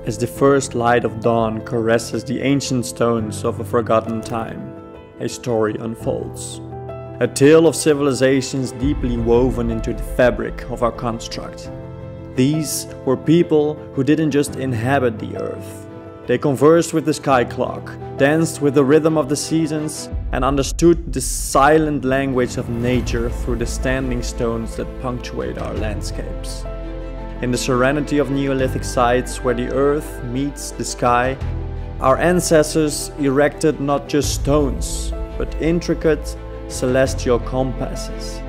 As the first light of dawn caresses the ancient stones of a forgotten time, a story unfolds. A tale of civilizations deeply woven into the fabric of our construct. These were people who didn't just inhabit the earth. They conversed with the sky clock, danced with the rhythm of the seasons, and understood the silent language of nature through the standing stones that punctuate our landscapes. In the serenity of Neolithic sites where the earth meets the sky, our ancestors erected not just stones, but intricate celestial compasses.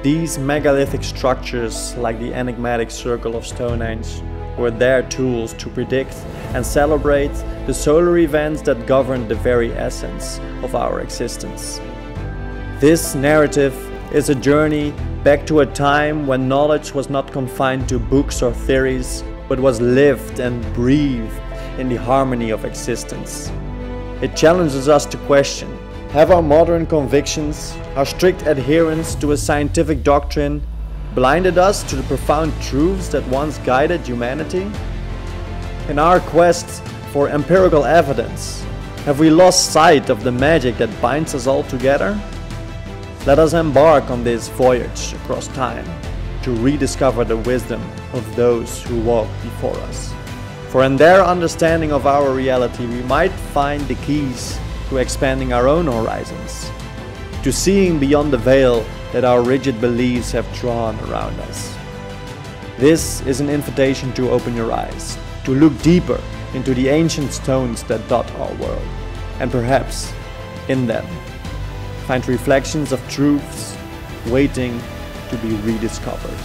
These megalithic structures, like the enigmatic circle of Stonehenge, were their tools to predict and celebrate the solar events that governed the very essence of our existence. This narrative is a journey back to a time when knowledge was not confined to books or theories, but was lived and breathed in the harmony of existence. It challenges us to question: have our modern convictions, our strict adherence to a scientific doctrine, blinded us to the profound truths that once guided humanity? In our quest for empirical evidence, have we lost sight of the magic that binds us all together? Let us embark on this voyage across time to rediscover the wisdom of those who walked before us. For in their understanding of our reality, we might find the keys to expanding our own horizons, to seeing beyond the veil that our rigid beliefs have drawn around us. This is an invitation to open your eyes, to look deeper into the ancient stones that dot our world, and perhaps in them find reflections of truths waiting to be rediscovered.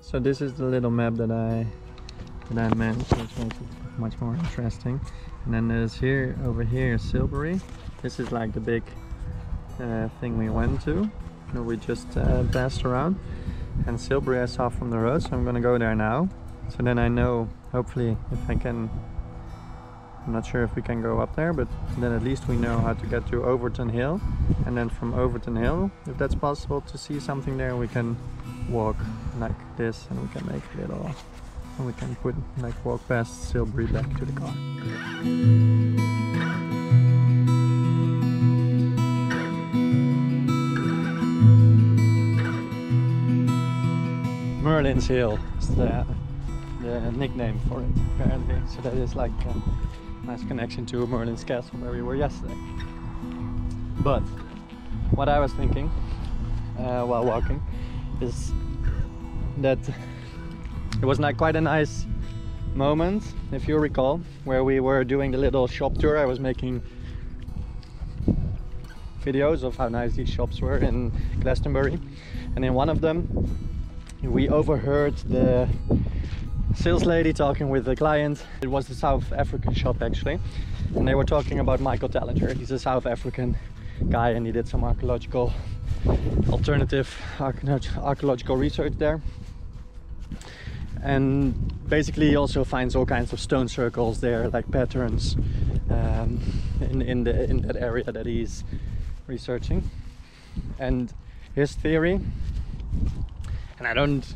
So this is the little map that I meant, so it makes it much more interesting. And then there's over here Silbury. This is like the big thing we went to, that we just passed around. And Silbury I saw from the road, so I'm gonna go there now. So then I know, hopefully, if I can. I'm not sure if we can go up there, but then at least we know how to get to Overton Hill. And then from Overton Hill, if that's possible to see something there, we can walk like this, and we can make a little, and we can walk past Silbury back to the car. Merlin's Hill is the nickname for it, apparently. So that is like a nice connection to Merlin's Castle where we were yesterday. But what I was thinking while walking is that it was not quite a nice moment, if you recall, where we were doing the little shop tour. I was making videos of how nice these shops were in Glastonbury, and in one of them we overheard the sales lady talking with the client. It was the South African shop actually, and they were talking about Michael Tellinger. He's a South African guy and he did some alternative archaeological research there, and basically he also finds all kinds of stone circles there, like patterns in that area that he's researching. And his theory, and I don't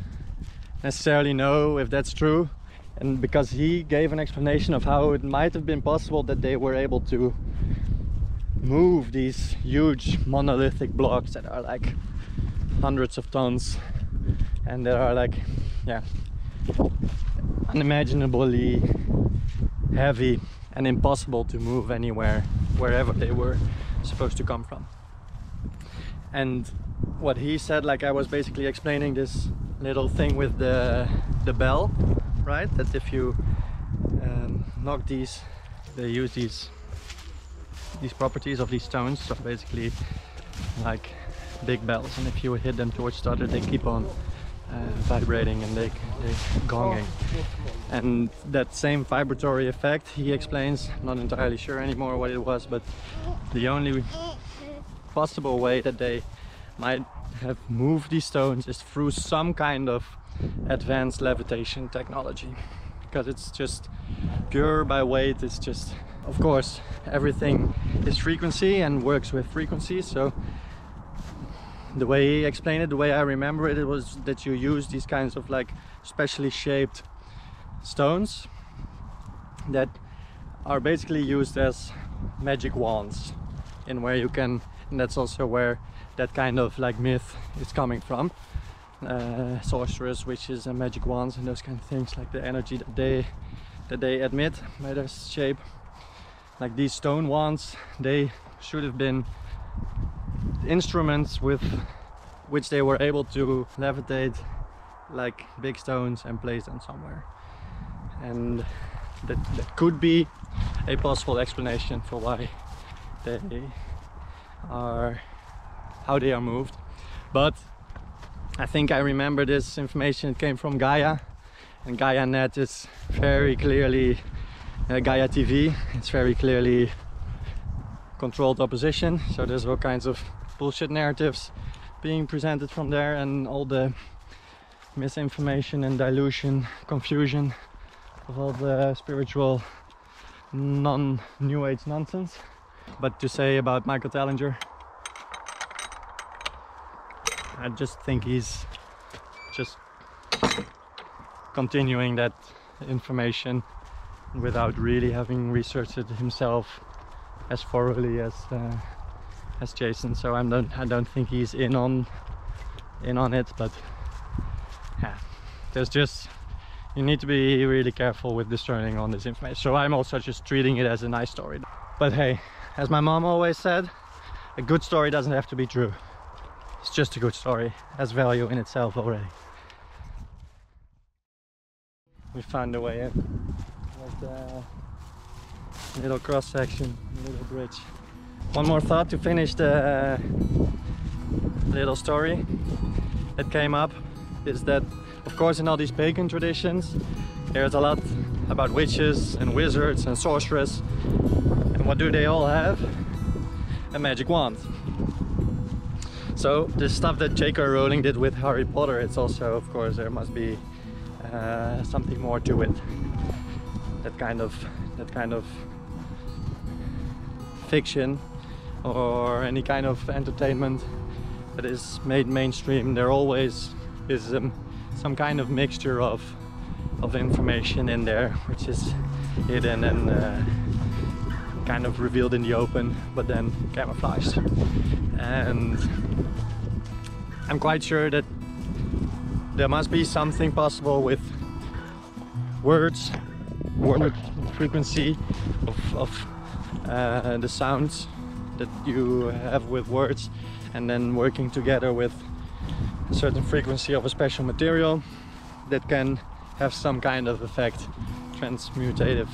necessarily know if that's true, and because he gave an explanation of how it might have been possible that they were able to move these huge monolithic blocks that are like hundreds of tons and that are like, yeah, unimaginably heavy and impossible to move anywhere, wherever they were supposed to come from. And what he said, like I was basically explaining this little thing with the bell, right? That if you knock these, they use these properties of these stones, so basically like big bells, and if you hit them towards the other, they keep on vibrating and they gonging. And that same vibratory effect, he explains, not entirely sure anymore what it was, but the only possible way that they might have moved these stones is through some kind of advanced levitation technology, because it's just pure by weight. It's just, of course, everything is frequency and works with frequency. So the way he explained it, the way I remember it, it was that you use these kinds of like specially shaped stones that are basically used as magic wands, in where you can, and that's also where that kind of like myth is coming from. Sorcerers, witches and magic wands and those kind of things, like the energy that they emit by their shape. Like these stone wands, they should have been instruments with which they were able to levitate like big stones and place them somewhere. And that could be a possible explanation for why they are, how they are moved. But I think I remember this information, it came from Gaia, and Gaia Net is very clearly Gaia TV. It's very clearly controlled opposition, so there's all kinds of bullshit narratives being presented from there, and all the misinformation and dilution, confusion of all the spiritual non-new age nonsense. But to say about Michael Tellinger, I just think he's just continuing that information without really having researched it himself as thoroughly as Jason. So I don't think he's in on it, but yeah, there's just, you need to be really careful with discerning on this information. So I'm also just treating it as a nice story. But hey, as my mom always said, a good story doesn't have to be true. It's just a good story, has value in itself already. We found a way in with a little cross section, a little bridge. One more thought to finish the little story that came up is that, of course, in all these pagan traditions, there's a lot about witches and wizards and sorcerers. And what do they all have? A magic wand. So the stuff that J.K. Rowling did with Harry Potter, it's also, of course, there must be something more to it. That kind of fiction or any kind of entertainment that is made mainstream, there always is some kind of mixture of information in there, which is hidden and kind of revealed in the open, but then camouflaged. And I'm quite sure that there must be something possible with words, word frequency of the sounds that you have with words, and then working together with a certain frequency of a special material that can have some kind of effect, transmutative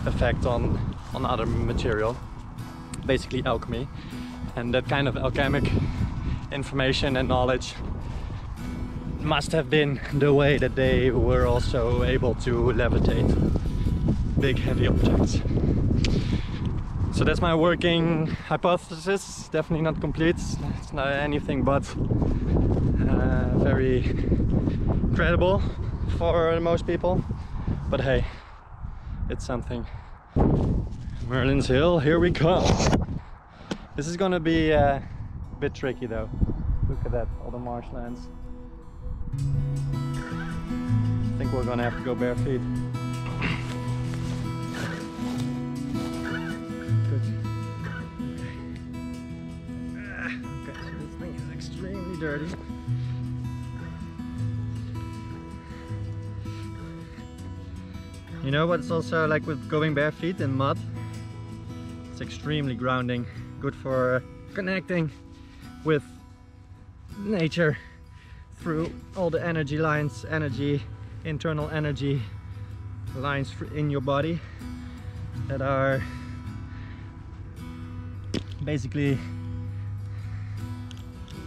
effect on other material, basically alchemy. And that kind of alchemic information and knowledge must have been the way that they were also able to levitate big heavy objects. So that's my working hypothesis. Definitely not complete, it's not anything but very credible for most people, but hey, it's something. Merlin's Hill, here we come. This is gonna be a bit tricky though. Look at that, all the marshlands. I think we're gonna have to go bare feet. Good. Okay, so this thing is extremely dirty. You know what's also like with going bare feet in mud? It's extremely grounding, good for connecting with nature through all the energy lines, internal energy lines in your body that are basically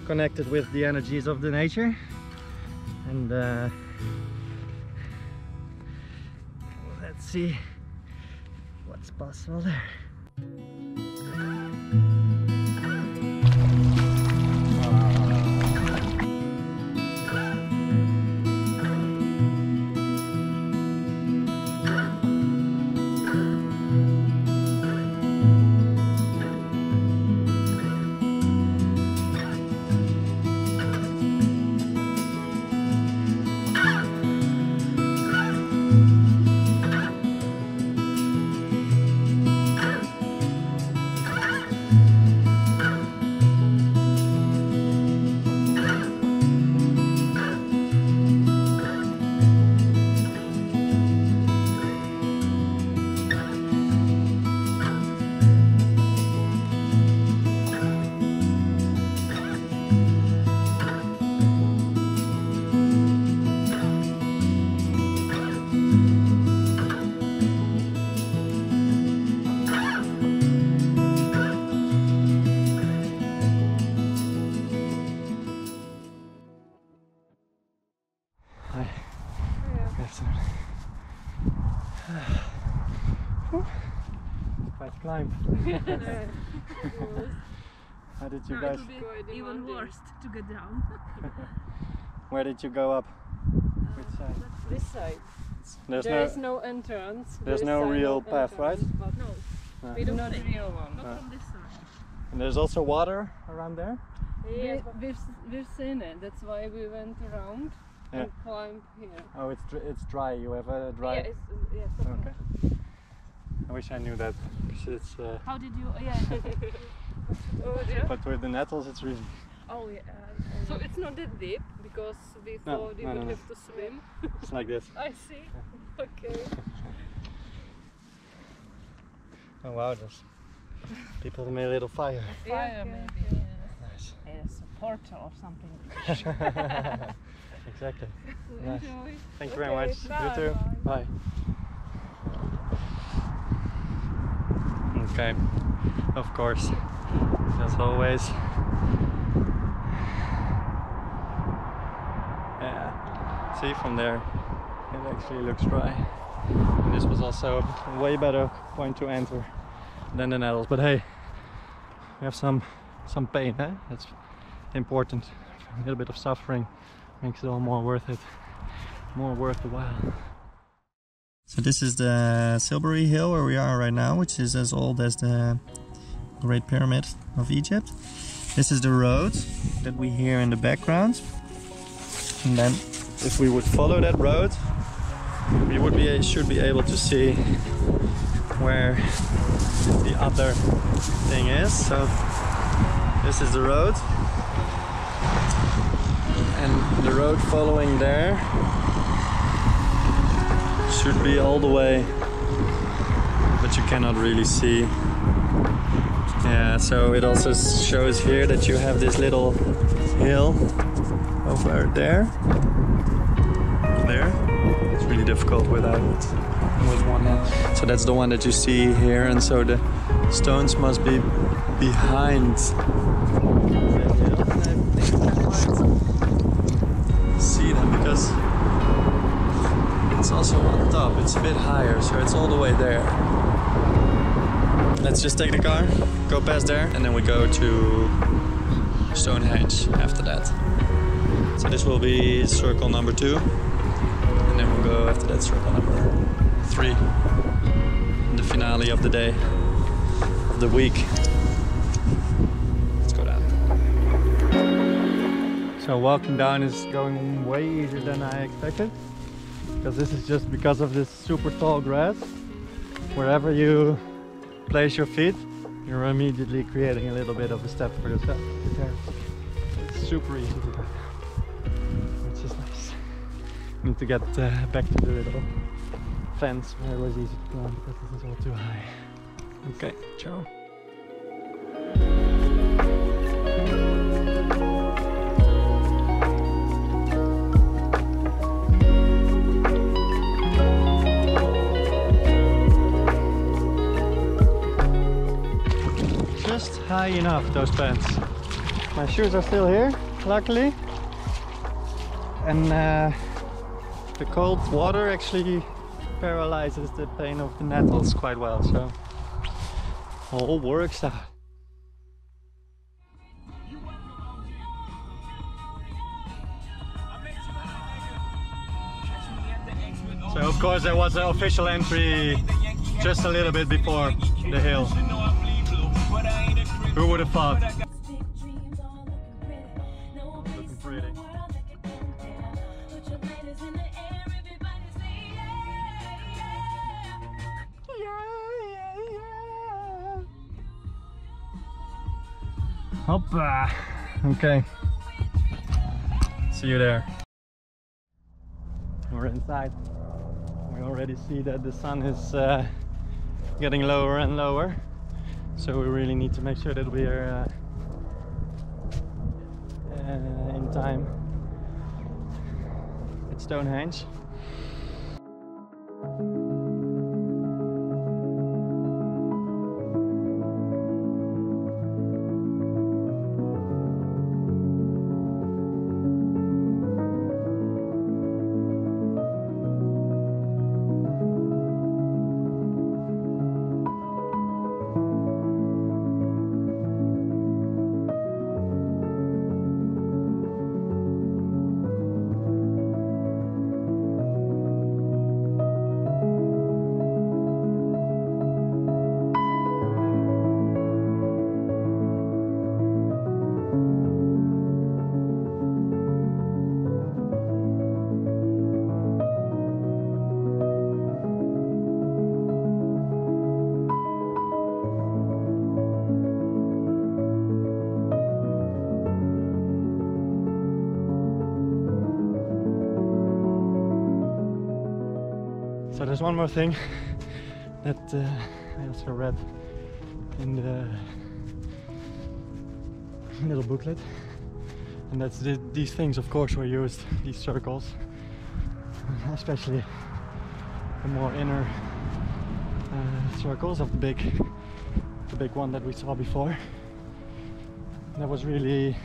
connected with the energies of the nature. and let's see what's possible there. Quite climb. How did you guys? Even worse to get down. Where did you go up? Which side? This side. There's no entrance. There's no real path, right? No, No. we don't Not think. real one. Not from this side. And there's also water around there. Yes, we've seen it. That's why we went around and climbed here. Oh, it's dry. You have a dry. Yeah, it's Okay. I wish I knew that. 'Cause it's. How did you? Yeah. Oh, yeah. But with the nettles, it's really. Oh, yeah. So it's not that deep because we thought you would have to swim. It's like this. I see. Okay. Oh wow, there's people made a little fire. Fire maybe. Nice. It's a portal or something. Exactly. So Nice. enjoy. Thank you very Okay, much. bye. You too. Bye. Okay. Of course. As always. Yeah. See, from there it actually looks dry. And this was also a way better point to enter than the Nettles. But hey, we have some pain, eh? That's important. A little bit of suffering makes it all more worth it, more worth the while. So this is the Silbury Hill where we are right now, which is as old as the Great Pyramid of Egypt. This is the road that we hear in the background. And then if we would follow that road, we should be able to see where the other thing is. So this is the road. And the road following there should be all the way, but you cannot really see. Yeah, so it also shows here that you have this little hill over there. It's really difficult with one hand. So that's the one that you see here, and so the stones must be behind. See them because it's also on top. It's a bit higher, so it's all the way there. Let's just take the car, go past there, and then we go to Stonehenge after that. So this will be circle number 2, and then we'll go after that circle number 3. The finale of the day, of the week. Let's go down. So walking down is going way easier than I expected, because this is just because of this super tall grass. Wherever you place your feet, you're immediately creating a little bit of a step for yourself. It's super easy to do, which is nice. I need to get back to the little fence where it was easy to climb, because this is all too high. Okay, ciao. Just high enough, those pants. My shoes are still here, luckily. and the cold water actually paralyzes the pain of the nettles quite well, so all works out. So of course there was an official entry just a little bit before the hill. Who would have thought? Looking pretty. Hoppa! Okay. See you there. We're inside. We already see that the sun is getting lower and lower, so we really need to make sure that we are in time at Stonehenge. So there's one more thing that I also read in the little booklet, and that's these things of course were used, these circles, especially the more inner circles of the big one that we saw before. That was really,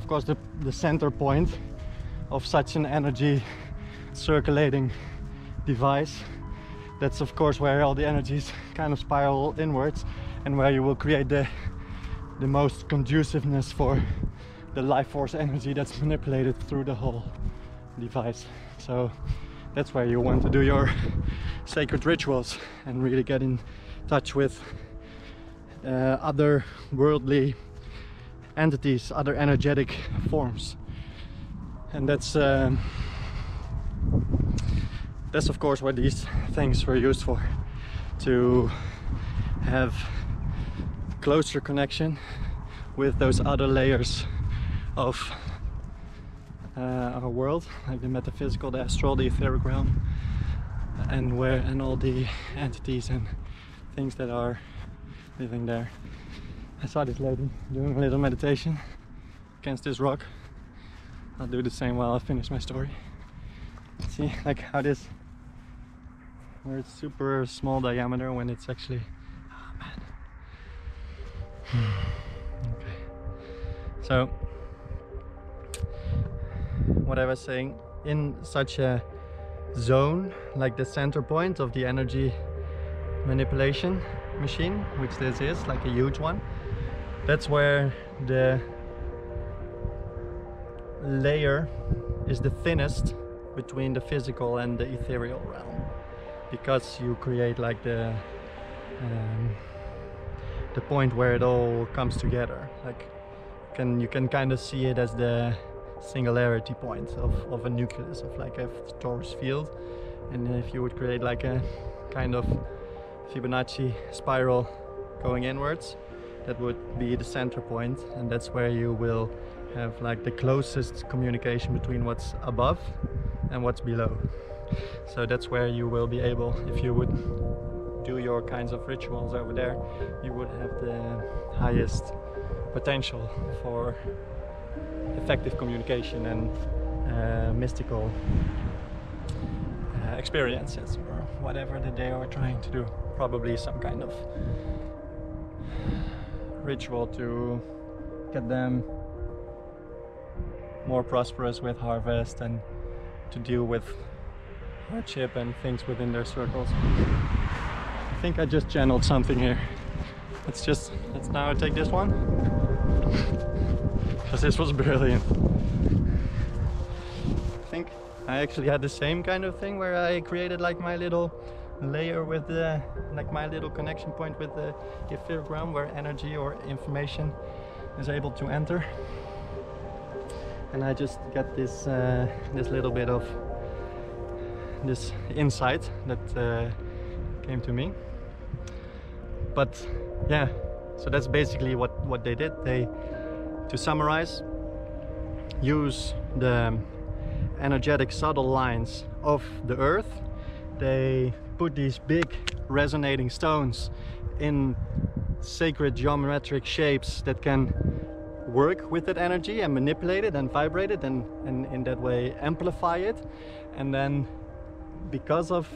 of course, the center point of such an energy circulating device. That's of course where all the energies kind of spiral inwards, and where you will create the most conduciveness for the life force energy that's manipulated through the whole device. So that's where you want to do your sacred rituals and really get in touch with other worldly entities, other energetic forms. And that's of course what these things were used for, to have closer connection with those other layers of our world, like the metaphysical, the astral, the etheric realm, and all the entities and things that are living there. I saw this lady doing a little meditation against this rock. I'll do the same while I finish my story. See, like how this, where it's super small diameter when it's actually, oh man. Okay, so what I was saying, in such a zone, like the center point of the energy manipulation machine, which this is, like a huge one, that's where the layer is the thinnest between the physical and the ethereal realm, because you create like the point where it all comes together. Like you can kind of see it as the singularity point of a nucleus, of like a torus field. And if you would create like a kind of Fibonacci spiral going inwards, that would be the center point, and that's where you will have like the closest communication between what's above and what's below. So that's where you will be able, if you would do your kinds of rituals over there, you would have the highest potential for effective communication and mystical experiences, or whatever that they are trying to do. Probably some kind of ritual to get them more prosperous with harvest and to deal with hardship and things within their circles. I think I just channeled something here. Let's now take this one, because this was brilliant. I think I actually had the same kind of thing where I created like my little layer with the, like my little connection point with the etheric realm where energy or information is able to enter. And I just got this this little bit of this insight that came to me. But yeah, so that's basically what they did. They, to summarize, use the energetic subtle lines of the earth. They put these big resonating stones in sacred geometric shapes that can work with that energy and manipulate it and vibrate it and in that way amplify it. And then because of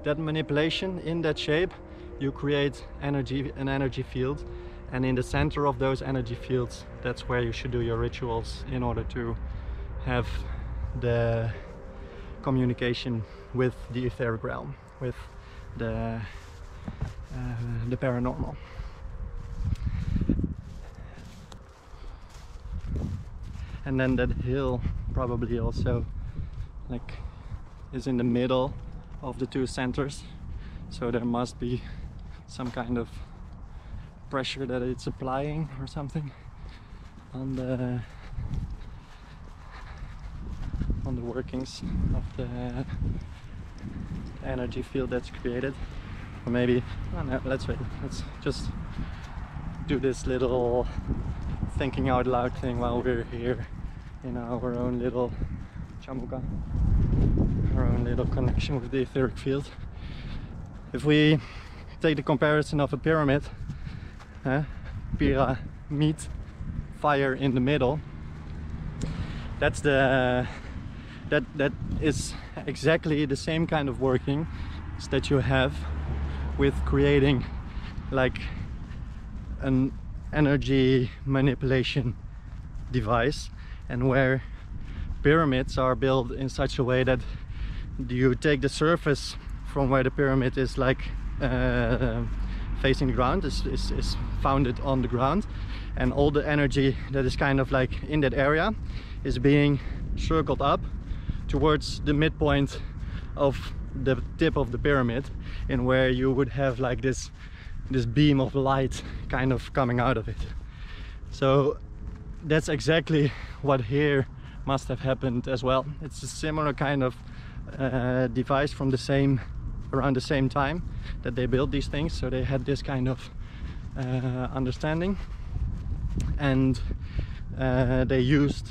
that manipulation in that shape, you create energy, an energy field, and in the center of those energy fields, that's where you should do your rituals in order to have the communication with the etheric realm, with the paranormal. And then that hill probably also like is in the middle of the two centers, so there must be some kind of pressure that it's applying or something on the workings of the energy field that's created. Or maybe, oh no, let's wait, let's just do this little thinking out loud thing while we're here in our own little Chamuka, our own little connection with the etheric field. If we take the comparison of a pyramid, pyramid, fire in the middle, that's the that is exactly the same kind of working that you have with creating like an energy manipulation device, and where pyramids are built in such a way that you take the surface from where the pyramid is like facing the ground, is founded on the ground, and all the energy that is kind of like in that area is being circled up towards the midpoint of the tip of the pyramid, in where you would have like this beam of light kind of coming out of it. So that's exactly what here must have happened as well. It's a similar kind of device from around the same time that they built these things, so they had this kind of understanding, and they used,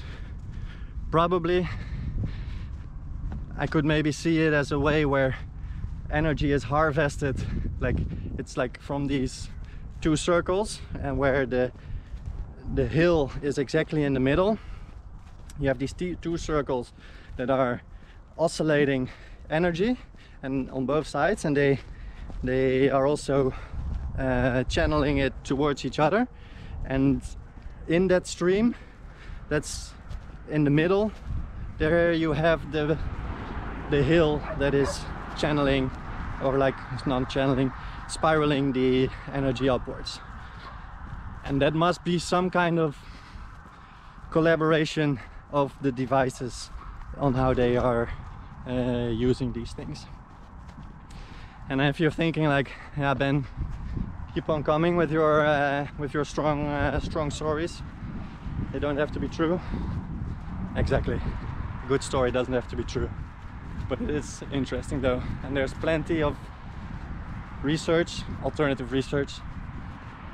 probably I could maybe see it as a way where energy is harvested, like it's like from these two circles, and where the hill is exactly in the middle. You have these two circles that are oscillating energy, and on both sides, and they are also channeling it towards each other. And in that stream that's in the middle, there you have the hill that is channeling, or like it's not channeling, spiraling the energy upwards. And that must be some kind of collaboration of the devices on how they are using these things. And if you're thinking like, yeah, Ben, keep on coming with your strong stories, they don't have to be true. Exactly, a good story doesn't have to be true, but it is interesting though, and there's plenty of research, alternative research,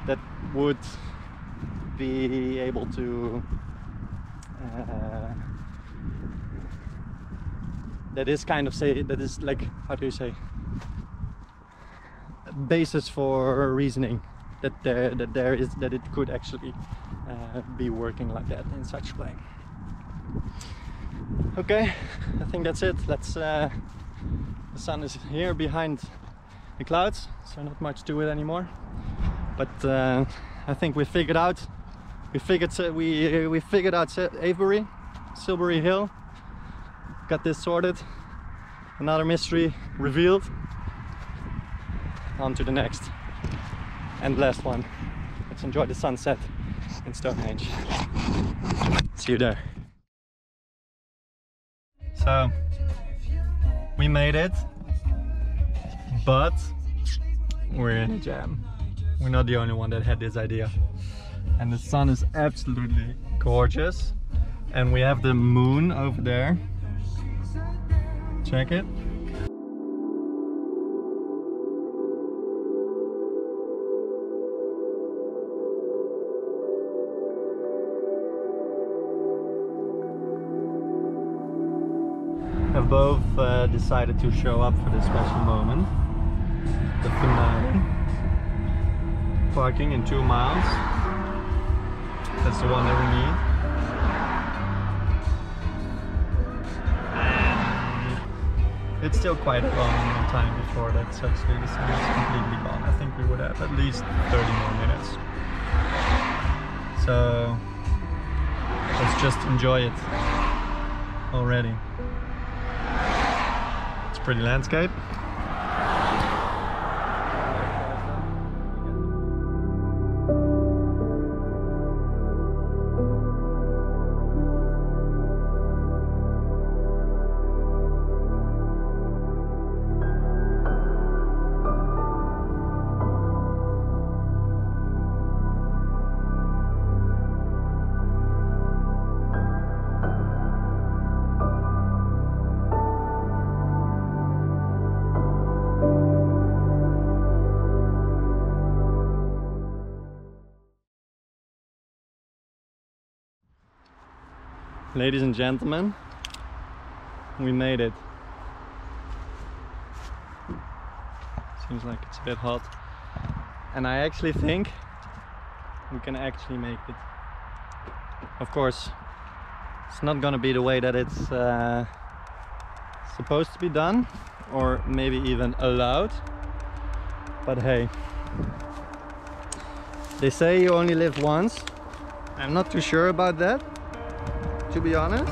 that would be able to that is kind of that is like, how do you say, a basis for reasoning that it could actually be working like that in such a way. Okay, I think that's it. The sun is here behind the clouds, so not much to it anymore. But I think we figured out Avebury. Silbury Hill. Got this sorted. Another mystery revealed. On to the next and last one. Let's enjoy the sunset in Stonehenge. See you there. So we made it, but we're in a jam. We're not the only one that had this idea. And the sun is absolutely gorgeous. And we have the moon over there. Check it. Have both decided to show up for this special moment. The finale. Parking in 2 miles. That's the one that we need. And it's still quite a long time before that, so actually the sun is completely gone. I think we would have at least 30 more minutes. So let's just enjoy it already. It's a pretty landscape. Ladies and gentlemen, we made it. Seems like it's a bit hot. And I actually think we can actually make it. Of course, it's not gonna be the way that it's supposed to be done, or maybe even allowed. But hey, they say you only live once. I'm not too sure about that, to be honest.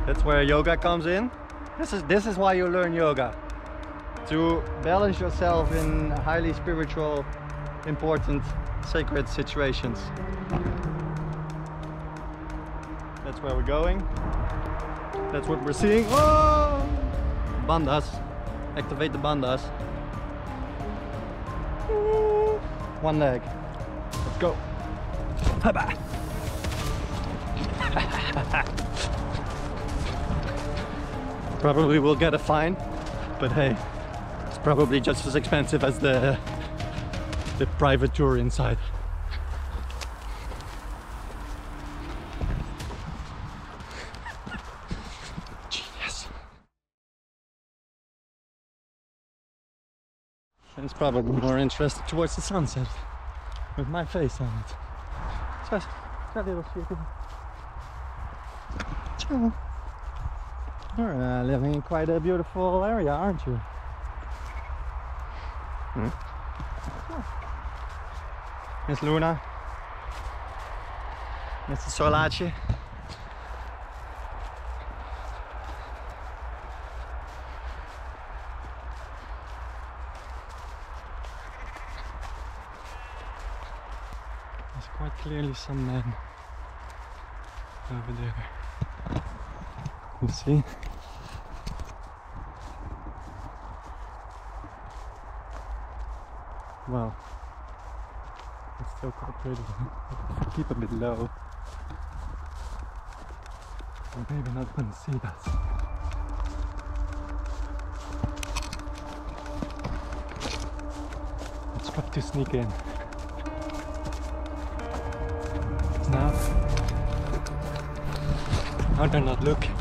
That's where yoga comes in. This is why you learn yoga. To balance yourself in highly spiritual, important, sacred situations. That's where we're going. That's what we're seeing. Oh! Bandhas. Activate the bandhas. One leg. Let's go. Bye-bye. Probably will get a fine, but hey, it's probably just as expensive as the private tour inside. Genius. And it's probably more interested towards the sunset with my face on it. Just a little shooting. Ciao. You're living in quite a beautiful area, aren't you? Hmm? Oh. Miss Luna. Mr. Solace. There's quite clearly some men over there. You see? Well, it's still quite pretty. Keep a bit low. Or maybe not gonna see that. Let's try to sneak in. Now they're not looking.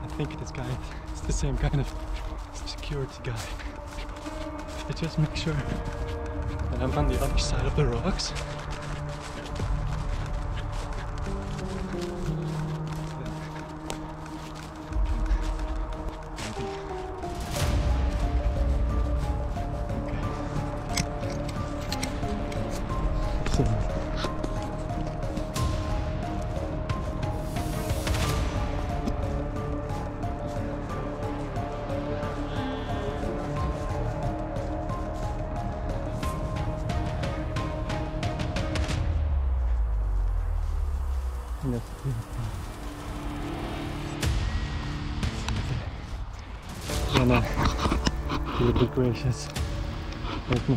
I think this guy is the same kind of security guy. They just make sure that I'm on the other side of the rocks. Yes. Gonna be a bit gracious with me.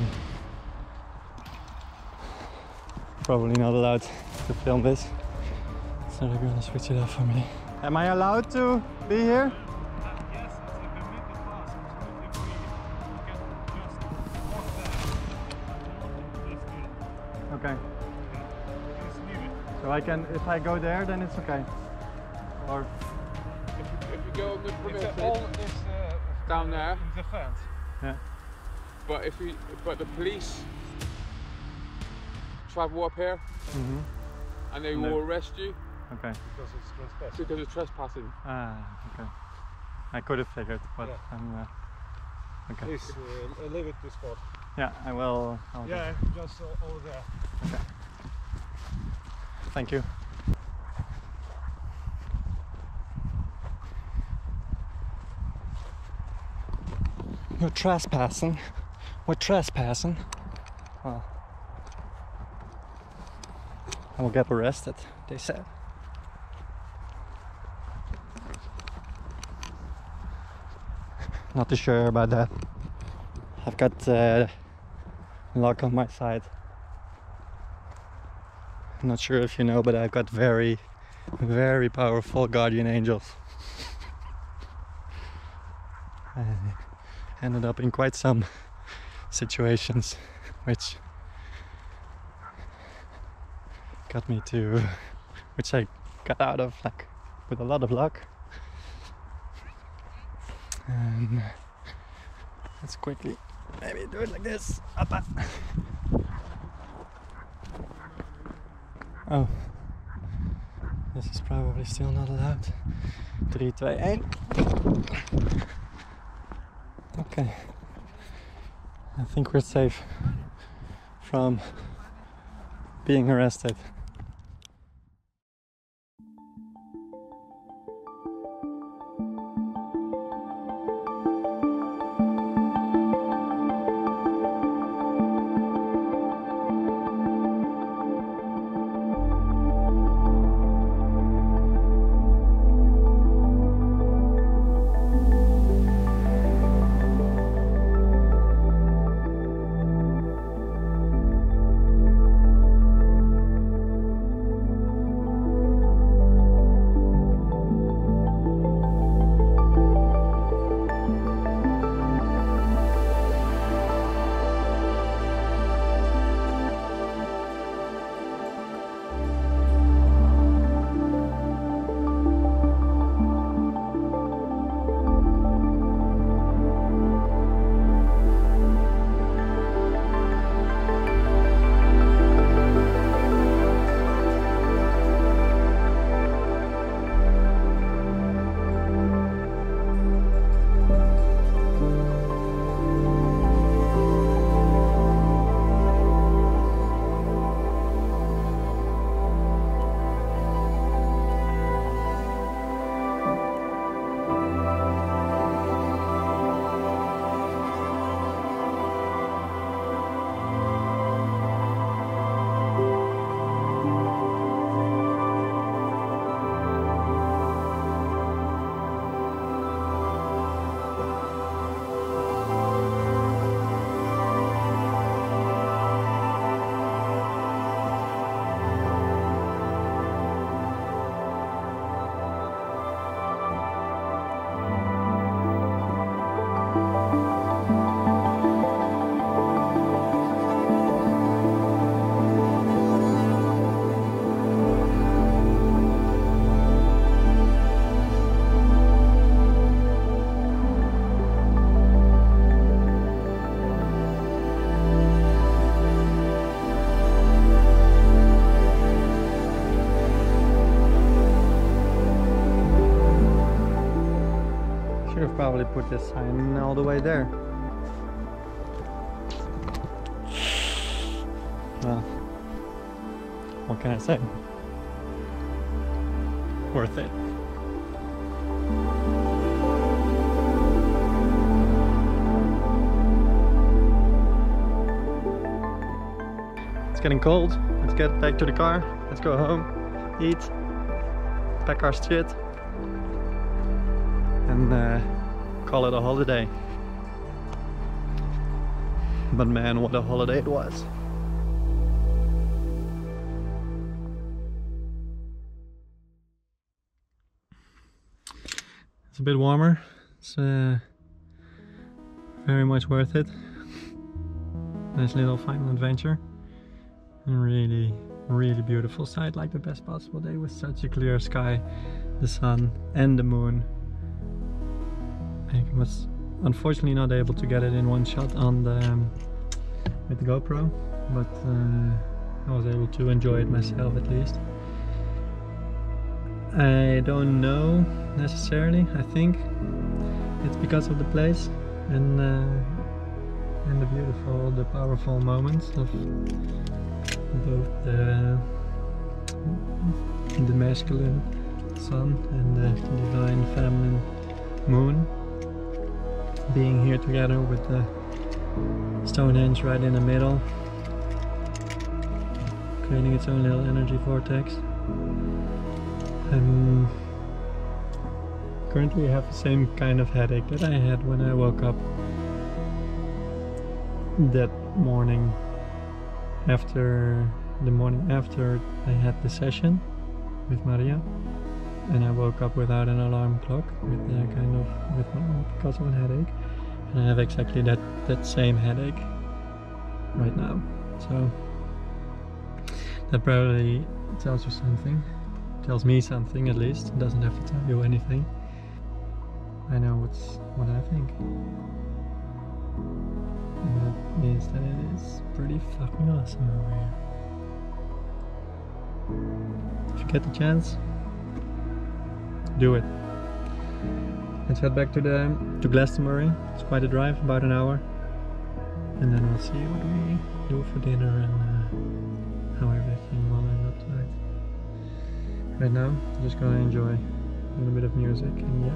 Probably not allowed to film this, so they're gonna switch it off for me. Am I allowed to be here? Yes, it's a permitted pass, absolutely free. You can just walk there. That's good. Okay. Just leave it. So I can, if I go there, then it's okay. Or If you go on the permitted, All is down there. in the fence. yeah. But the police travel up here and they And will arrest you Okay. Because it's trespassing. because of trespassing. Ah, okay. I could have figured, but Yeah. I'm okay. Please leave it this spot. Yeah, I will. I'll do. Yeah, just over there. Okay. Thank you. You're trespassing. We're trespassing. Well, I will get arrested, they said. Not too sure about that. I've got luck on my side. I'm not sure if you know, but I've got very, very powerful guardian angels. I ended up in quite some situations which got me to, which I got out of like with a lot of luck. And let's quickly maybe do it like this. Appa. Oh, this is probably still not allowed. 3, 2, 1. Okay, I think we're safe from being arrested. Probably put this sign all the way there. Well, what can I say? Worth it. It's getting cold. Let's get back to the car. Let's go home, eat, pack our shit, and call it a holiday. But man, what a holiday it was. It's a bit warmer. It's very much worth it. Nice little final adventure. And really beautiful sight, like the best possible day with such a clear sky, the sun and the moon. I was unfortunately not able to get it in one shot on the with the GoPro, but I was able to enjoy it myself at least. I don't know necessarily. I think it's because of the place and the beautiful, the powerful moments of both the masculine sun and the divine feminine moon being here together with the Stonehenge right in the middle, creating its own little energy vortex. Currently I have the same kind of headache that I had when I woke up that morning after I had the session with Maria, and I woke up without an alarm clock because of a headache, and I have exactly that same headache right now. So that probably tells you something, tells me something at least. It doesn't have to tell you anything. I know what I think. And that means that it is pretty fucking awesome over here. If you get the chance, do it. Let's head back to Glastonbury. It's quite a drive, about an hour. And then we'll see what we do for dinner and how everything will end up tonight. Right now, I'm just gonna enjoy a little bit of music in the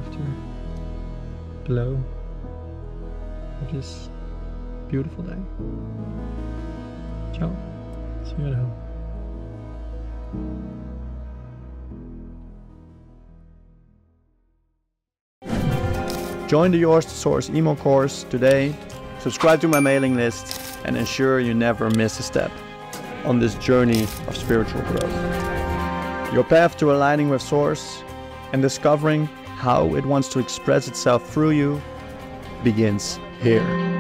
afterglow of this beautiful day. Ciao. See you at home. Join the Yours to Source emo course today, subscribe to my mailing list, and ensure you never miss a step on this journey of spiritual growth. Your path to aligning with Source and discovering how it wants to express itself through you begins here.